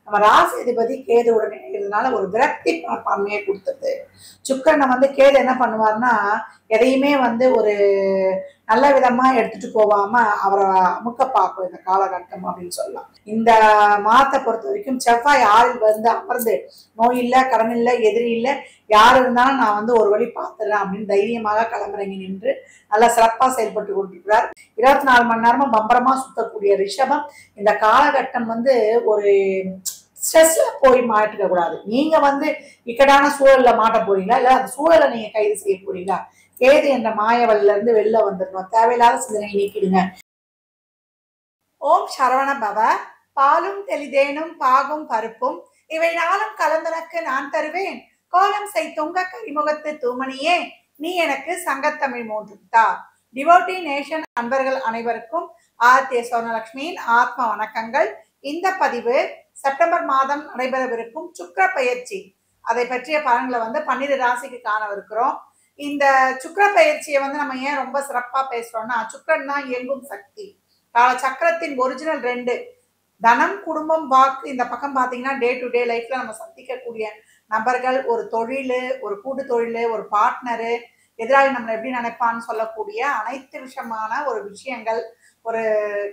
நம்ம ராசி அதிபதி கேதுவுடன் இணைகிறதுனால ஒரு விரக்தி மனப்பான்மையை கொடுத்தது. சுக்கிரனை வந்து கேது என்ன பண்ணுவார்னா எதையுமே வந்து ஒரு நல்ல விதமா எடுத்துட்டு போகாம அவரை அமுக்க பார்க்கும் இந்த காலகட்டம் அப்படின்னு சொல்லலாம். இந்த மாதத்தை பொறுத்த வரைக்கும் செவ்வாய் ஆறில் வந்து அமர்ந்து நோய் இல்லை, கடன் இல்லை, எதிரி இல்லை, யார் இருந்தாலும் நான் வந்து ஒரு வழி பார்த்துடுறேன் அப்படின்னு தைரியமாக களமிறங்கி நின்று நல்லா சிறப்பாக செயல்பட்டு கொண்டிருக்கிறார். 24 மணி நேரமும் பம்பரமா சுத்தக்கூடிய ரிஷபம் இந்த காலகட்டம் வந்து ஒரு ஸ்ட்ரெஸ்ல போய் மாட்டிக்க கூடாது. நீங்க வந்து இக்கட்டான சூழல்ல மாட்ட போறீங்களா, இல்ல அந்த சூழலை நீங்க கைது செய்ய போறீங்களா? கேது என்ற மாயவல்ல இருந்து வெளில வந்துடணும். தேவையில்லாத சிந்தனை நீக்கிடுங்க. ஓம் சரவண பவ. பாலும் தெளிதேனும் பாகும் பருப்பும் இவை நாளும் கலந்தனக்கு நான் தருவேன். கோலம் செய் தொங்க கரிமுகத்து தூமணியே நீ எனக்கு சங்கத்தமிழ் மூன்றும் தா. டிவோட்டி நேஷன் அன்பர்கள் அனைவருக்கும் ஆர்த்திய சொர்ணலட்சுமியின் ஆத்ம வணக்கங்கள். இந்த பதிவு செப்டம்பர் மாதம் நடைபெறவிருக்கும் சுக்கிர பயிற்சி அதை பற்றிய பலன்களை வந்து 12 ராசிக்கு காணவிருக்கிறோம். இந்த சுக்கிர பயிற்சியை வந்து நம்ம ஏன் ரொம்ப சிறப்பா பேசுறோம்னா, சுக்கிரன் தான் இயங்கும் சக்தி. கால சக்கரத்தின் ஒரிஜினல் 2 தனம், குடும்பம், வாக்கு. இந்த பக்கம் பாத்தீங்கன்னா டே டு டே லைஃப்ல நம்ம சந்திக்கக்கூடிய நபர்கள், ஒரு தொழில், ஒரு கூட்டு தொழில், ஒரு பார்ட்னரு, எதிராளி நம்மளை எப்படி நினைப்பான்னு சொல்லக்கூடிய அனைத்து விஷயமான ஒரு விஷயங்கள், ஒரு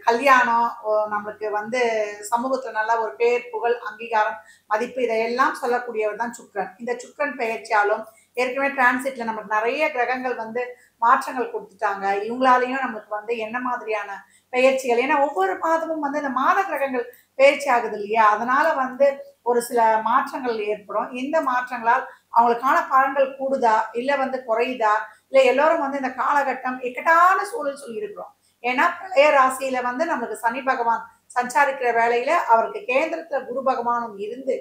கல்யாணம், நம்மளுக்கு வந்து சமூகத்துல நல்ல ஒரு பேர், புகழ், அங்கீகாரம், மதிப்பு, இதையெல்லாம் சொல்லக்கூடியவர் தான் சுக்கிரன். இந்த சுக்கிரன் பெயர்ச்சியாலும் ஏற்கனவே டிரான்சிட்ல நமக்கு நிறைய கிரகங்கள் வந்து மாற்றங்கள் கொடுத்துட்டாங்க. இவங்களாலையும் நம்மளுக்கு வந்து என்ன மாதிரியான பெயர்ச்சிகள், ஏன்னா ஒவ்வொரு மாதமும் வந்து இந்த மாத கிரகங்கள் பெயர்ச்சி ஆகுது இல்லையா, அதனால வந்து ஒரு சில மாற்றங்கள் ஏற்படும். இந்த மாற்றங்களால் அவங்களுக்கான பலன்கள் கூடுதா இல்ல வந்து குறையுதா, இல்ல எல்லாரும் வந்து இந்த காலகட்டம் இக்கட்டான சூழல் சொல்லி இருக்கிறோம். ஏன்னா பிரளய ராசியில வந்து நம்மளுக்கு சனி பகவான் சஞ்சாரிக்கிற வேலையில அவருக்கு கேந்திரத்துல குரு பகவானும் இருந்து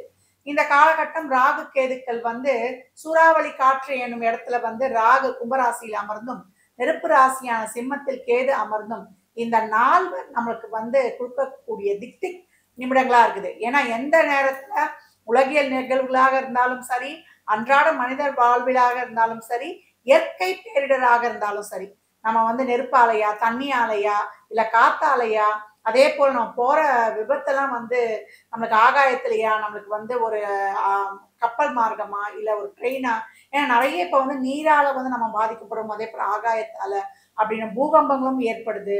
இந்த காலகட்டம் ராகு கேதுக்கள் வந்து சூறாவளி காற்று என்னும் இடத்துல வந்து ராகு கும்பராசியில் அமர்ந்தும் நெருப்பு ராசியான சிம்மத்தில் கேது அமர்ந்தும் இந்த நால்வர் நம்மளுக்கு வந்து கொடுக்கக்கூடிய திக் நிமிடங்களா இருக்குது. ஏன்னா எந்த நேரத்துல உலகியல் நிகழ்வுகளாக இருந்தாலும் சரி, அன்றாட மனிதர் வாழ்விலாக இருந்தாலும் சரி, இயற்கை பேரிடராக இருந்தாலும் சரி, நம்ம வந்து நெருப்பு ஆலையா, தண்ணி ஆலையா, இல்ல காத்தாலையா, அதே போல் நம்ம போற விபத்தெல்லாம் வந்து நம்மளுக்கு ஆகாயத்திலையா, நம்மளுக்கு வந்து ஒரு கப்பல் மார்க்கமா, இல்ல ஒரு ட்ரெயினா, ஏன்னா நிறைய இப்போ வந்து நீரால வந்து நம்ம பாதிக்கப்படும், அதே போல் ஆகாயத்தால அப்படின்னு பூகம்பங்களும் ஏற்படுது.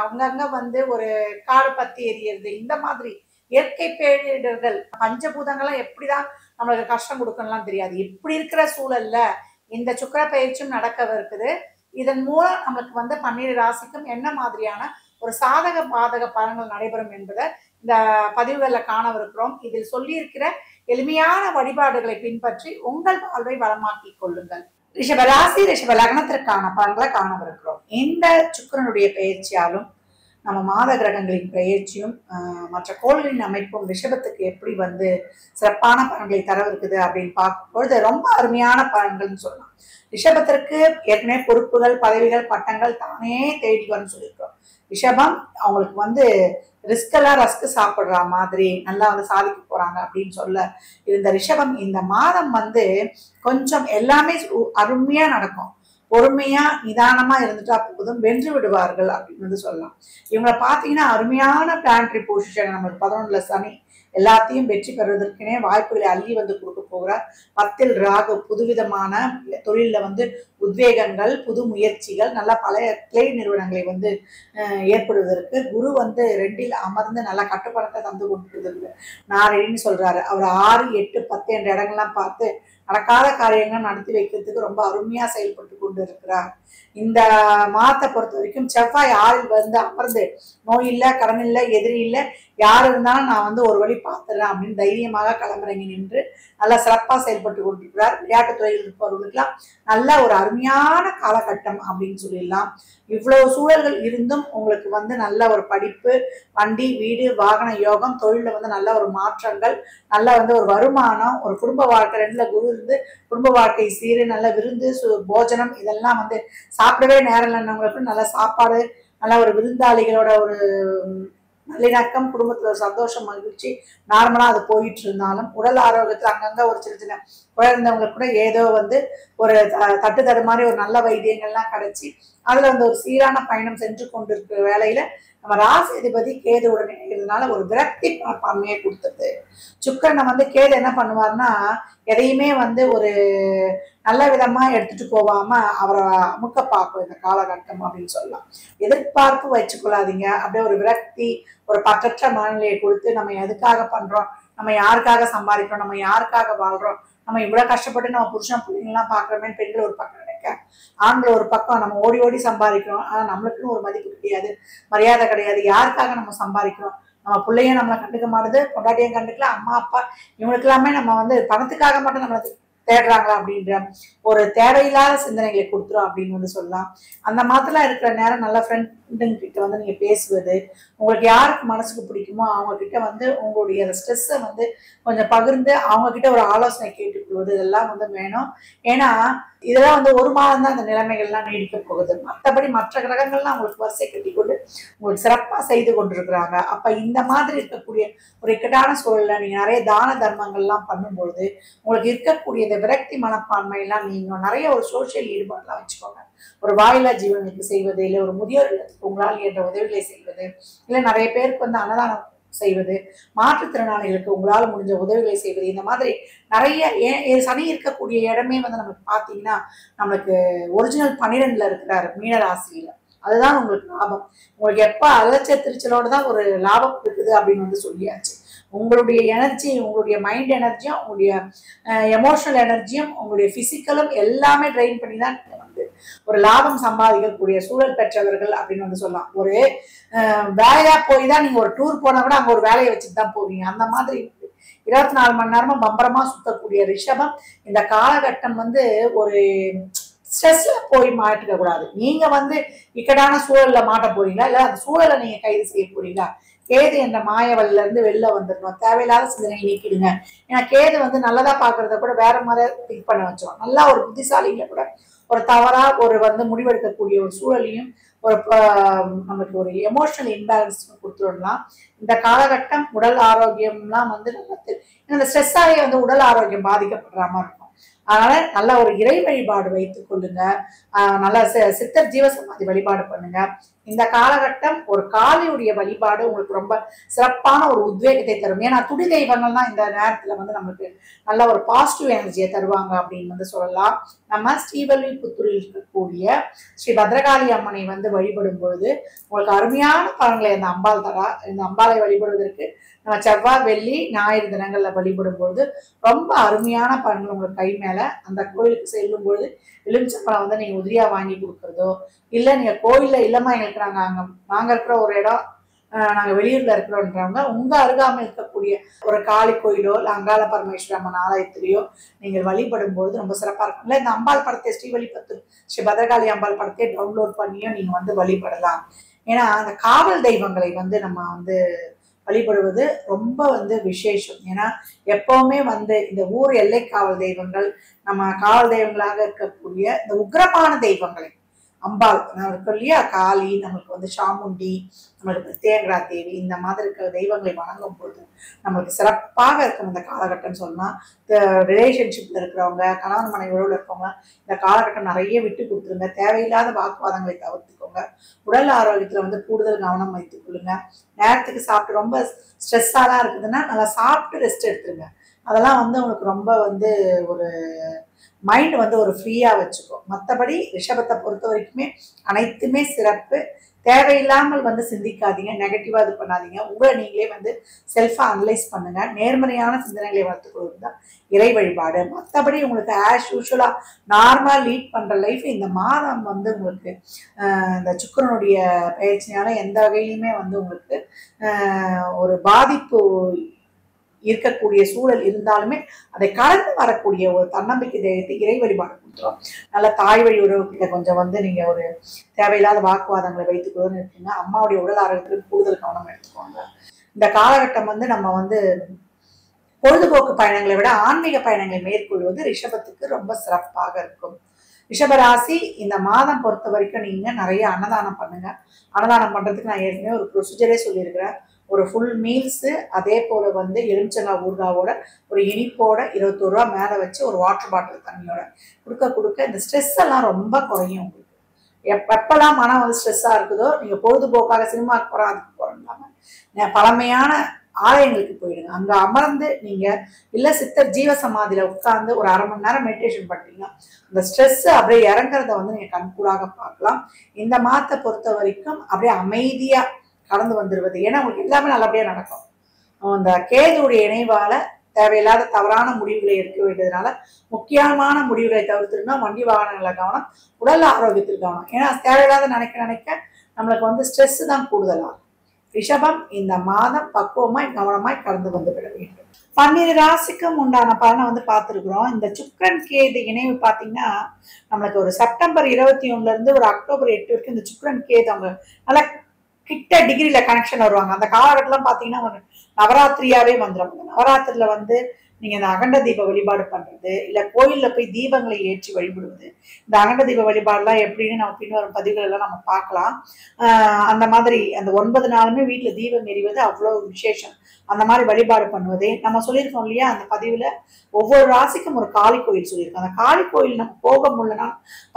அங்கங்க வந்து ஒரு காடு பத்தி எரியுது. இந்த மாதிரி இயற்கை பேரிடர்கள், பஞ்சபூதங்கள்லாம் எப்படிதான் நம்மளுக்கு கஷ்டம் கொடுக்கணும்லாம் தெரியாது. இப்படி இருக்கிற சூழல்ல இந்த சுக்கிர பயிற்சியும் நடக்க இருக்குது. இதன் மூலம் நம்மளுக்கு வந்து 12 ராசிக்கும் என்ன மாதிரியான ஒரு சாதக பாதக பலன்கள் நடைபெறும் என்பதை இந்த பதிவுகளில் காணவிருக்கிறோம். இதில் சொல்லியிருக்கிற எளிமையான வழிபாடுகளை பின்பற்றி உங்கள் வாழ்வை வளமாக்கி கொள்ளுங்கள். ரிஷப ராசி ரிஷப லக்னத்திற்கான பலன்களை காணவிருக்கிறோம். இந்த சுக்கிரனுடைய பயிற்சியாலும் நம்ம மாத கிரகங்களின் பெயர்ச்சியும் மற்ற கோள்களின் அமைப்பும் ரிஷபத்துக்கு எப்படி வந்து சிறப்பான பலன்களை தரவிருக்குது அப்படின்னு பார்க்கும்பொழுது ரொம்ப அருமையான பலன்கள்னு சொல்லலாம். ரிஷபத்திற்கு ஏற்கனவே பொறுப்புகள், பதவிகள், பட்டங்கள் தானே தேடி வரும்னு சொல்லியிருக்கிறோம். ரிஷபம் அவங்களுக்கு வந்து ரிஸ்கெல்லாம் ரஸ்க் சாப்பிடுற மாதிரி நல்லா வந்து சாதிக்க போறாங்க அப்படின்னு சொல்ல இருந்த ரிஷபம் இந்த மாதம் வந்து கொஞ்சம் எல்லாமே அருமையா நடக்கும். பொறுமையா நிதானமா இருந்துட்டா போதும், வென்று விடுவார்கள் அப்படின்னு வந்து சொல்லலாம். இவங்களை பார்த்தீங்கன்னா அருமையான பிளானட்டரி பொசிஷன், நம்மளுக்கு 11ல சனி எல்லாத்தையும் வெற்றி பெறுவதற்குனே வாய்ப்புகளை அள்ளி வந்து கொடுக்க போகிறார். 10ல் ராகு புதுவிதமான தொழிலில் வந்து உத்வேகங்கள், புது முயற்சிகள், நல்லா பழைய கிளை நிறுவனங்களை வந்து ஏற்படுவதற்கு குரு வந்து 2ல் அமர்ந்து நல்லா கட்டுப்பணத்தை தந்து கொண்டிருக்கிறது. நான் ரெடின்னு சொல்றாரு. அவர் 6, 8, 10 என்ற இடங்கள்லாம் பார்த்து நடக்காத காரியங்கள் நடத்தி வைக்கிறதுக்கு ரொம்ப அருமையா செயல்பட்டு கொண்டு இருக்கிறார். இந்த மாதத்தை பொறுத்த வரைக்கும் செவ்வாய் 6ல் வந்து அமர்ந்து நோய் இல்லை, கடன் இல்லை, எதிரி இல்லை, யார் இருந்தாலும் நான் வந்து ஒரு வழி பார்த்துடுறேன் அப்படின்னு தைரியமாக களமிறங்கி நின்று நல்லா சிறப்பாக செயல்பட்டு கொண்டிருக்கிறார். விளையாட்டுத் துறையில் இருப்பவர்களுக்கெல்லாம் நல்ல ஒரு அருமையான காலகட்டம் அப்படின்னு சொல்லிடலாம். இவ்வளவு சூழல்கள் இருந்தும் உங்களுக்கு வந்து நல்ல ஒரு படிப்பு, வண்டி, வீடு, வாகன யோகம், தொழிலில் வந்து நல்ல ஒரு மாற்றங்கள், நல்ல வந்து ஒரு வருமானம், ஒரு குடும்ப வாழ்க்கை 2ல குரு இருந்து குடும்ப வாழ்க்கை சீரு, நல்ல விருந்து, போஜனம், இதெல்லாம் வந்து சாப்பிடவே நேரம் இல்லைன்னவங்களுக்கு நல்ல சாப்பாடு, நல்ல ஒரு விருந்தாளிகளோட ஒரு நல்லிணக்கம், குடும்பத்துல ஒரு சந்தோஷம், மகிழ்ச்சி நார்மலா அது போயிட்டு இருந்தாலும் உடல் ஆரோக்கியத்துல அங்கங்க ஒரு சின்ன சின்ன குழந்தைங்களுக்கு கூட ஏதோ வந்து ஒரு தட்டு தடுமாறி ஒரு நல்ல வைத்தியங்கள்லாம் கிடைச்சி அதுல வந்து ஒரு சீரான பயணம் சென்று கொண்டிருக்கிற வேலையில நம்ம ராசி அதிபதி கேது உடனே இருந்ததுனால ஒரு விரக்தி மனப்பான்மையை கொடுத்தது. சுக்கிரனை வந்து கேது என்ன பண்ணுவார்னா எதையுமே வந்து ஒரு நல்ல விதமா எடுத்துட்டு போகாம அவரை அமுக்க பார்க்கும் இந்த காலகட்டம் அப்படின்னு சொல்லலாம். எதிர்பார்ப்பு வச்சுக்கொள்ளாதீங்க. அப்படியே ஒரு விரக்தி, ஒரு பற்றற்ற மனநிலையை கொடுத்து நம்ம எதுக்காக பண்றோம், நம்ம யாருக்காக சம்பாதிக்கிறோம், நம்ம யாருக்காக வாழ்றோம், நம்ம இவ்வளவு கஷ்டப்பட்டு நம்ம புருஷன் பிள்ளைங்கெல்லாம் பாக்குறோமே, பெண்கள் ஒரு பக்கம் நினைக்க, ஆண்கள் ஒரு பக்கம் நம்ம ஓடி ஓடி சம்பாதிக்கிறோம். ஆனா நம்மளுக்குன்னு ஒரு மதிப்பு கிடையாது, மரியாதை கிடையாது. யாருக்காக நம்ம சம்பாதிக்கிறோம், நம்ம பிள்ளையும் நம்மளை கண்டுக்க மாட்டுது, பொண்டாட்டியும் கண்டுக்கல, அம்மா அப்பா இவங்களுக்கு எல்லாமே நம்ம வந்து பணத்துக்காக மட்டும் நம்மளை தேடுறாங்களா அப்படின்ற ஒரு தேவையில்லாத சிந்தனைகளை கொடுத்துரும் அப்படின்னு வந்து சொல்லலாம். அந்த மாதிரிலாம் இருக்கிற நேரம் நல்ல ஃப்ரெண்டுங்க கிட்ட வந்து நீங்க பேசுவது, உங்களுக்கு யாருக்கு மனசுக்கு பிடிக்குமோ அவங்க கிட்ட வந்து உங்களுடைய ஸ்ட்ரெஸ்ஸை வந்து கொஞ்சம் பகிர்ந்து அவங்க கிட்ட ஒரு ஆலோசனை கேட்டுக்கொள்வது இதெல்லாம் வந்து வேணும். ஏன்னா இதெல்லாம் வந்து ஒரு மாதம் தான் அந்த நிலைமைகள்லாம் நீடிக்க போகுது. மற்றபடி மற்ற கிரகங்கள்லாம் உங்களுக்கு வரிசை கட்டி கொண்டு உங்களுக்கு சிறப்பா செய்து கொண்டிருக்கிறாங்க. அப்ப இந்த மாதிரி இருக்கக்கூடிய ஒரு இக்கட்டான சூழல்ல நீங்க நிறைய தான தர்மங்கள்லாம் பண்ணும்பொழுது உங்களுக்கு இருக்கக்கூடிய இந்த விரக்தி மனப்பான்மை எல்லாம் நீங்க நிறைய ஒரு சோசியல் ஈடுபாடுலாம் வச்சுக்கோங்க. ஒரு வாயிலா ஜீவனுக்கு செய்வது, இல்லை ஒரு முதியோர் இல்லத்துக்கு உங்களால் என்ற உதவிகளை செய்வது, இல்லை நிறைய பேருக்கு வந்து அன்னதானம் செய்வது, மாற்றுத்திறனாளிகளுக்கு உங்களால் முடிஞ்ச உதவிகளை செய்வது, இந்த மாதிரி நிறைய சனி இருக்கக்கூடிய இடமே வந்து நமக்கு பார்த்தீங்கன்னா நம்மளுக்கு ஒரிஜினல் 12ல இருக்கிறாரு மீன ராசியில. அதுதான் உங்களுக்கு லாபம். உங்களுக்கு எப்ப அலைச்ச திருச்சலோடு தான் ஒரு லாபம் இருக்குது அப்படின்னு வந்து சொல்லியாச்சு. உங்களுடைய எனர்ஜி, உங்களுடைய மைண்ட் எனர்ஜியும், உங்களுடைய எமோஷனல் எனர்ஜியும், உங்களுடைய பிசிக்கலும் எல்லாமே ட்ரெயின் பண்ணி தான் வந்து ஒரு லாபம் சம்பாதிக்கக்கூடிய சூழல் பெற்றவர்கள் அப்படின்னு வந்து சொல்லலாம். ஒரு வேலையா போய் தான் நீங்க ஒரு டூர் போனா கூட அங்க ஒரு வேலையை வச்சுட்டு தான் போவீங்க. அந்த மாதிரி 24 மணி நேரமும் பம்பரமா சுத்தக்கூடிய ரிஷபம் இந்த காலகட்டம் வந்து ஒரு ஸ்ட்ரெஸ்ல போய் மாட்டிக்க கூடாது. நீங்க வந்து இக்கட்டான சூழல்ல மாட்ட போறீங்களா, இல்ல அந்த சூழலை நீங்க கைது செய்ய போறீங்களா? கேது என்ற மாயவல்ல இருந்து வெளில வந்துடணும். தேவையில்லாத சிந்தனை நீக்கிடுங்க. ஏன்னா கேது வந்து நல்லதா பாக்குறத கூட வேற மாதிரி திங்க் பண்ண வச்சோம். நல்லா ஒரு புத்திசாலியில கூட ஒரு தவறா ஒரு வந்து முடிவெடுக்கக்கூடிய ஒரு சூழலையும் ஒரு நமக்கு ஒரு எமோஷனல் இம்பேலன்ஸ் கொடுத்துடலாம். இந்த காலகட்டம் உடல் ஆரோக்கியம்லாம் வந்து இந்த ஸ்ட்ரெஸ்ஸாவே வந்து உடல் ஆரோக்கியம் பாதிக்கப்படுற மாதிரி இருக்கும். அதனால நல்ல ஒரு இறை வழிபாடு வைத்துக் கொள்ளுங்க. நல்ல சித்தர் ஜீவசமாதி வழிபாடு பண்ணுங்க. இந்த காலகட்டம் ஒரு காளியுடைய வழிபாடு உங்களுக்கு ரொம்ப சிறப்பான ஒரு உத்வேகத்தை தரும். ஏன்னா துடி தெய்வங்கள் தான் இந்த நேரத்துல வந்து நமக்கு நல்ல ஒரு பாசிட்டிவ் எனர்ஜியை தருவாங்க அப்படின்னு வந்து சொல்லலாம். நம்ம ஸ்ரீவல்லிபுத்தூரில் இருக்கக்கூடிய ஸ்ரீ பத்ரகாளி அம்மனை வந்து வழிபடும் பொழுது உங்களுக்கு அருமையான பலன்களை இந்த அம்பாள் தரா. இந்த அம்பாளை வழிபடுவதற்கு நம்ம செவ்வாய், வெள்ளி, ஞாயிறு தினங்கள்ல வழிபடும் பொழுது ரொம்ப அருமையான பலன்கள் உங்களுக்கு கை மேல. அந்த கோயிலுக்கு செல்லும் பொழுது எலுமிச்சம்பழம் வந்து நீங்க உதிரியா வாங்கி கொடுக்கறதோ, இல்ல நீங்க கோயில்ல இல்லமா எங்களுக்கு நாங்க இருக்கிற ஒரு இடம், நாங்க வெளியூர்ல இருக்கிறோன்றவங்க உங்க அருகாமல் இருக்கக்கூடிய ஒரு காளி கோயிலோ இல்ல அங்காள பரமேஸ்வரி அம்மன் ஆலயத்திலேயோ நீங்கள் வழிபடும் பொழுது ரொம்ப சிறப்பா இருக்கும். இல்ல இந்த அம்பாள் படத்தை ஸ்ரீவல்லிபுத்தூர் ஸ்ரீ பத்ரகாளி அம்பாள் படத்தை டவுன்லோட் பண்ணியும் நீங்க வந்து வழிபடலாம். ஏன்னா அந்த காவல் தெய்வங்களை வந்து நம்ம வந்து வழிபடுவது ரொம்ப வந்து விசேஷம். ஏன்னா எப்பவுமே வந்து இந்த ஊர் எல்லை காவல் தெய்வங்கள், நம்ம காவல் தெய்வங்களாக இருக்கக்கூடிய இந்த உக்ரமான தெய்வங்களை, அம்பாள் இருக்கு இல்லையா, காளி, நமக்கு வந்து சாமுண்டி, நம்மளுக்கு தேங்கரா தேவி, இந்த மாதிரி இருக்கிற தெய்வங்களை வணங்கும் பொழுது நம்மளுக்கு சிறப்பாக இருக்கும் இந்த காலகட்டம்னு சொன்னா. ரிலேஷன்ஷிப்ல இருக்கிறவங்க, கணவன் மனைவியோடு இருக்கவங்க இந்த காலகட்டம் நிறைய விட்டு கொடுத்துருங்க. தேவையில்லாத வாக்குவாதங்களை தவிர்த்துக்கோங்க. உடல் ஆரோக்கியத்துல வந்து கூடுதல் கவனம் வைத்துக் கொள்ளுங்க. நேரத்துக்கு சாப்பிட்டு ரொம்ப ஸ்ட்ரெஸ்ஸாலாம் இருக்குதுன்னா நல்லா சாப்பிட்டு ரெஸ்ட் எடுத்துருங்க. அதெல்லாம் வந்து உங்களுக்கு ரொம்ப வந்து ஒரு மைண்ட் வந்து ஒரு ஃப்ரீயா வச்சுக்கும். மற்றபடி ரிஷபத்தை பொறுத்த வரைக்குமே அனைத்துமே சிறப்பு. தேவையில்லாமல் வந்து சிந்திக்காதீங்க, நெகட்டிவா இது பண்ணாதீங்க. உங்களை நீங்களே வந்து செல்ஃபா அனலைஸ் பண்ணுங்க. நேர்மறையான சிந்தனைகளை வளர்த்துக் கொள்வது தான் இறை வழிபாடு. மற்றபடி உங்களுக்கு ஆஸ் யூஷுவலா நார்மலா லீட் பண்ற லைஃப் இந்த மாதம் வந்து உங்களுக்கு இந்த சுக்கிரனுடைய பயிற்சியால எந்த வகையிலுமே வந்து உங்களுக்கு ஒரு பாதிப்பு இருக்கக்கூடிய சூழல் இருந்தாலுமே அதை கடந்து வரக்கூடிய ஒரு தன்னம்பிக்கை தைரியத்தை இறை வழிபாடு கொடுத்துரும். நல்ல தாய் வழி உறவுகிட்ட கொஞ்சம் வந்து நீங்க ஒரு தேவையில்லாத வாக்குவாதங்களை வைத்துக்கொண்டு இருக்கீங்க. அம்மாவுடைய உடல் ஆரோக்கியத்துக்கு கூடுதல் கவனம் எடுத்துக்கோங்க. இந்த காலகட்டம் வந்து நம்ம வந்து பொழுதுபோக்கு பயணங்களை விட ஆன்மீக பயணங்களை மேற்கொள்வது ரிஷபத்துக்கு ரொம்ப சிறப்பாக இருக்கும். ரிஷபராசி இந்த மாதம் பொறுத்த வரைக்கும் நீங்க நிறைய அன்னதானம் பண்ணுங்க. அன்னதானம் பண்றதுக்கு நான் ஏற்கனவே ஒரு ப்ரொசீஜரே சொல்லியிருக்கிறேன். ஒரு ஃபுல் மீல்ஸு, அதே போல் வந்து எலுமிச்சங்காய் ஊறுகாவோட ஒரு இனிப்போட 21 ரூபா மேலே வச்சு ஒரு வாட்டர் பாட்டில் தண்ணியோட கொடுக்க இந்த ஸ்ட்ரெஸ் எல்லாம் ரொம்ப குறையும் உங்களுக்கு. எப்பெல்லாம் மனம் வந்து ஸ்ட்ரெஸ்ஸாக இருக்குதோ நீங்கள் பொழுதுபோக்காக சினிமாவுக்கு போகிறோம் அதுக்கு போகிறோம் பழமையான ஆலயங்களுக்கு போயிடுங்க. அங்கே அமர்ந்து நீங்கள் இல்லை சித்தர் ஜீவ சமாதியில் உட்கார்ந்து ஒரு அரை மணி நேரம் மெடிடேஷன் பண்ணிட்டீங்கன்னா அந்த ஸ்ட்ரெஸ்ஸு அப்படியே இறங்குறத வந்து நீங்கள் கண்கூடாக பார்க்கலாம். இந்த மாதத்தை பொறுத்த வரைக்கும் அப்படியே அமைதியாக கடந்து வந்துடுவது. ஏன்னா உங்களுக்கு எல்லாமே நல்லபடியாக நடக்கும். அந்த கேதுடைய இணைவால தேவையில்லாத தவறான முடிவுகளை எடுக்க வேண்டியதுனால முக்கியமான முடிவுகளை தவிர்த்துனா வண்டி வாகனங்களை கவனம், உடல் ஆரோக்கியத்தில் கவனம். ஏன்னா தேவையில்லாத நினைக்க நம்மளுக்கு வந்து ஸ்ட்ரெஸ் தான் கூடுதலாகும். ரிஷபம் இந்த மாதம் பக்குவமாய் கவனமாய் கடந்து வந்து விட வேண்டும். 12 ராசிக்கும் உண்டான பலனை வந்து பார்த்துருக்குறோம். இந்த சுக்கிரன் கேது இணைவு பார்த்தீங்கன்னா நம்மளுக்கு ஒரு செப்டம்பர் 21 இருந்து ஒரு அக்டோபர் 8 வரைக்கும் இந்த சுக்கிரன் கேது அவங்க நல்லா கிட்ட டிகிரியில கனெக்ஷன் வருவாங்க. அந்த காலகட்டம்லாம் பார்த்தீங்கன்னா ஒரு நவராத்திரியாவே வந்துடும். நவராத்திரியில வந்து நீங்க இந்த அகண்ட தீப வழிபாடு பண்றது, இல்ல கோயில்ல போய் தீபங்களை ஏற்றி வழிபடுவது. இந்த அகண்ட தீப வழிபாடுலாம் எப்படின்னு நம்ம பின்வரும் பதிவுகள் எல்லாம் நம்ம பார்க்கலாம். அந்த மாதிரி அந்த 9 நாளுமே வீட்டுல தீபம் எரிவது அவ்வளவு விசேஷம். அந்த மாதிரி வழிபாடு பண்ணுவது நம்ம சொல்லியிருக்கோம் இல்லையா. அந்த பதிவுல ஒவ்வொரு ராசிக்கும் ஒரு காளி கோயில் சொல்லியிருக்கோம். அந்த காளி கோயில் நம்ம போக முடியலன்னா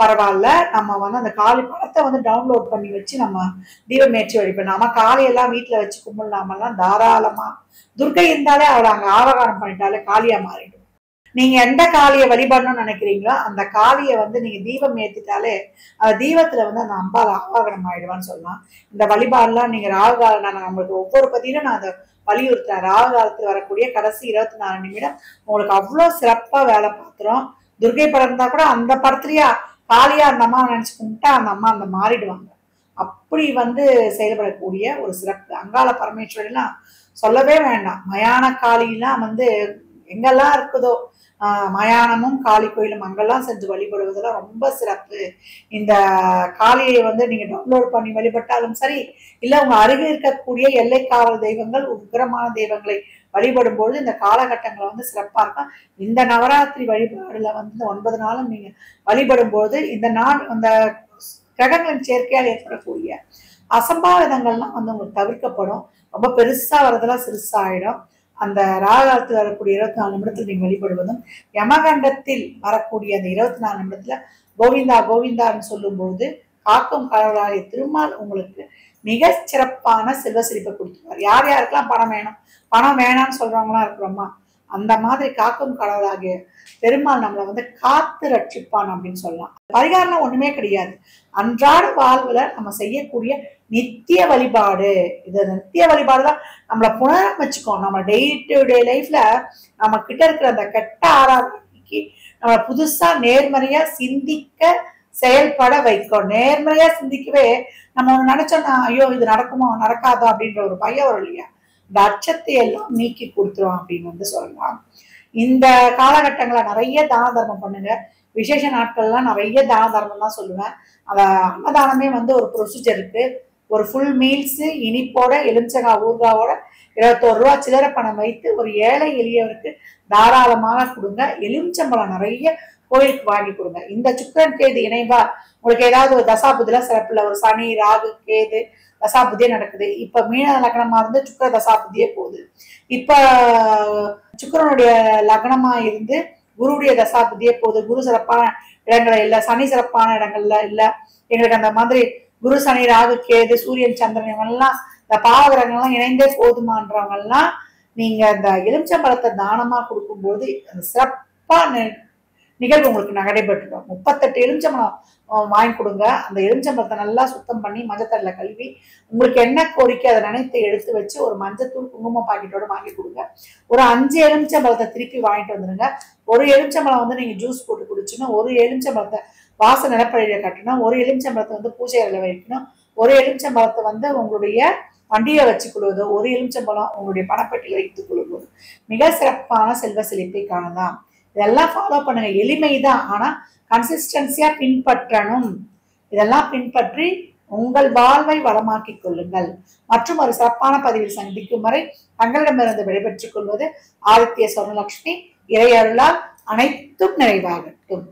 பரவாயில்ல, நம்ம வந்து அந்த காளி படத்தை வந்து டவுன்லோட் பண்ணி வச்சு நம்ம தீபம் ஏற்றி வழிபடணும். நம்ம காளியெல்லாம் வீட்டுல வச்சு கும்பிடலாமெல்லாம் தாராளமா. துர்கை இருந்தாலே அவளை அங்க ஆவகாரம் பண்ணிட்டாலே காளியா மாறிடும். நீங்க எந்த காளியை வழிபடணும்னு நினைக்கிறீங்களோ அந்த காளியை வந்து நீங்க தீபம் ஏத்திட்டாலே அந்த தீபத்துல வந்து அந்த அம்பாள் ஆவாகனம் ஆயிடுவான்னு சொல்லலாம். இந்த வழிபாடுலாம் நீங்க ராகுகாலம் நான் நம்மளுக்கு ஒவ்வொரு பதிலும் நான் அதை வலியுறுத்துறேன். ராகு காலத்துல வரக்கூடிய கடைசி 24 நிமிடம் உங்களுக்கு அவ்வளவு சிறப்பா வேலை பார்த்துரும். துர்கை படம் இருந்தா கூட அந்த படத்துலயா காளியா அந்த அம்மா நினைச்சு கும்பிட்டா அந்த அம்மா அந்த மாறிடுவாங்க. அப்படி வந்து செயல்படக்கூடிய ஒரு சிறப்பு. அங்காள பரமேஸ்வரிலாம் சொல்லவே வேண்டாம். மயான காளியெல்லாம் வந்து எங்கெல்லாம் இருக்குதோ மயானமும் காளி கோயிலும் அங்கெல்லாம் சென்று வழிபடுவதெல்லாம் ரொம்ப சிறப்பு. இந்த காளியை வந்து நீங்க டவுன்லோட் பண்ணி வழிபட்டாலும் சரி, இல்லை உங்க அருகே இருக்கக்கூடிய எல்லை காவல் தெய்வங்கள் உக்கிரமான தெய்வங்களை வழிபடும் பொழுது இந்த காலகட்டங்களை வந்து சிறப்பா இருக்கும். இந்த நவராத்திரி வழிபாடுல வந்து இந்த 9 நாளும் நீங்க வழிபடும் பொழுது இந்த நாள் அந்த கிரகங்களின் சேர்க்கையால் ஏற்படக்கூடிய அசம்பாவிதங்கள்லாம் வந்து உங்களுக்கு தவிர்க்கப்படும். ரொம்ப பெருசா வரதெல்லாம் சிறுசா ஆயிடும். அந்த ராகாலத்தில் வரக்கூடிய 24 நிமிடத்தில் நீங்க வழிபடுவதும், யமகண்டத்தில் வரக்கூடிய அந்த 24 நிமிடத்துல கோவிந்தா கோவிந்தான்னு சொல்லும்போது காக்கும் கடவுளாகிய திருமால் உங்களுக்கு மிக சிறப்பான செல்வ செழிப்பை கொடுத்துருவார். யார் யாருக்கெல்லாம் பணம் வேணும், பணம் வேணாம்னு சொல்றவங்களாம் இருக்கிறோமா, அந்த மாதிரி காக்கும் கடவுளாகிய பெருமாள் நம்மளை வந்து காத்து ரட்சிப்பான் அப்படின்னு சொல்லலாம். பரிகாரம் ஒண்ணுமே கிடையாது. அன்றாட வாழ்வுல நம்ம செய்யக்கூடிய நித்திய வழிபாடு. இது நித்திய வழிபாடுதான் நம்மளை புனரமைச்சுக்கோம். நம்ம டே டு டே லைஃப்ல நம்ம கிட்ட இருக்கிற அந்த கெட்ட ஆராதனைக்கு நம்ம புதுசா நேர்மறையா சிந்திக்க செயல்பட வைக்கும். நேர்மறையா சிந்திக்கவே நம்ம ஒண்ணு நினைச்சோம்னா ஐயோ இது நடக்குமோ நடக்காதோ அப்படின்ற ஒரு பயம் வரும் இல்லையா, இந்த அச்சத்தை எல்லாம் நீக்கி கொடுத்துரும் அப்படின்னு வந்து சொல்லலாம். இந்த காலகட்டங்களை நிறைய தான தர்மம் பண்ணுங்க. விசேஷ நாட்கள்லாம் நிறைய தான தர்மம் தான் சொல்லுவேன். அன்னதானமே வந்து ஒரு ப்ரொசீஜர் இருக்கு. ஒரு ஃபுல் மீல்ஸ் இனிப்போட எலுமிச்சங்காய் ஊறுகாவோட 21 ரூபா சில்லறை பணம் வைத்து ஒரு ஏழை எளியவருக்கு தாராளமாக கொடுங்க. எலுமிச்சம்பழம் நிறைய கோயிலுக்கு வாங்கி கொடுங்க. இந்த சுக்கிரன் கேது இணைவா உங்களுக்கு ஏதாவது ஒரு தசாபுதில சிறப்புல ஒரு சனி ராகு கேது தசாபுதியே நடக்குது. இப்ப மீன லக்னமா இருந்து சுக்கிர தசாபுதியே போகுது. இப்ப சுக்கிரனுடைய லக்னமா இருந்து குருவுடைய தசாபுதியே போகுது. குரு சிறப்பான இடங்கள்ல இல்ல, சனி சிறப்பான இடங்கள்ல இல்ல. எங்களுக்கு அந்த மாதிரி குரு சனி ராகு கேது சூரியன் சந்திரன் இவங்கெல்லாம் இந்த பாவகிரகங்கள்லாம் இணைந்தே போதுமான்றவங்க எல்லாம் நீங்க இந்த எலுமிச்சம்பழத்தை தானமா கொடுக்கும்போது அந்த சிறப்பா நிகழ்வு உங்களுக்கு நடைபெற்றுடும். 38 எலுமிச்சம்பழம் வாங்கி கொடுங்க. அந்த எலுமிச்சம்பழத்தை நல்லா சுத்தம் பண்ணி மஞ்சத்தல்ல கழுவி உங்களுக்கு என்ன கோரிக்கை அதை நினைத்து எடுத்து வச்சு ஒரு மஞ்சத்தூள் குங்குமம் பாக்கெட்டோட வாங்கி கொடுங்க. ஒரு 5 எலுமிச்சம்பழத்தை திருப்பி வாங்கிட்டு வந்துடுங்க. ஒரு எலுமிச்சம்பழம் வந்து நீங்க ஜூஸ் போட்டு குடிச்சுன்னா, ஒரு எலுமிச்சம்பழத்தை வாச நிலப்படையில கட்டணும், ஒரு எலுமிச்சம்பழத்தை வந்து பூஜை அறையில வைக்கணும், ஒரு எலுமிச்சம்பழத்தை வந்து உங்களுடைய வண்டியை வச்சுக் கொள்வதோ, ஒரு எலுமிச்சம்பழம் உங்களுடைய பணப்பட்டியில் வைத்துக் கொள்வதோ மிக சிறப்பான செல்வ செழிப்பை காணலாம். இதெல்லாம் ஃபாலோ பண்ணுங்க. எளிமைதான், ஆனா கன்சிஸ்டன்சியா பின்பற்றணும். இதெல்லாம் பின்பற்றி உங்கள் வாழ்வை வளமாக்கிக் கொள்ளுங்கள். மற்றும் ஒரு சிறப்பான பதிவில் சந்திக்கும் வரை தங்களிடமிருந்து விடைபெற்றுக் கொள்வது ஆதித்ய சொர்ணலட்சுமி. இறையருளால் அனைத்தும் நிறைவாகட்டும்.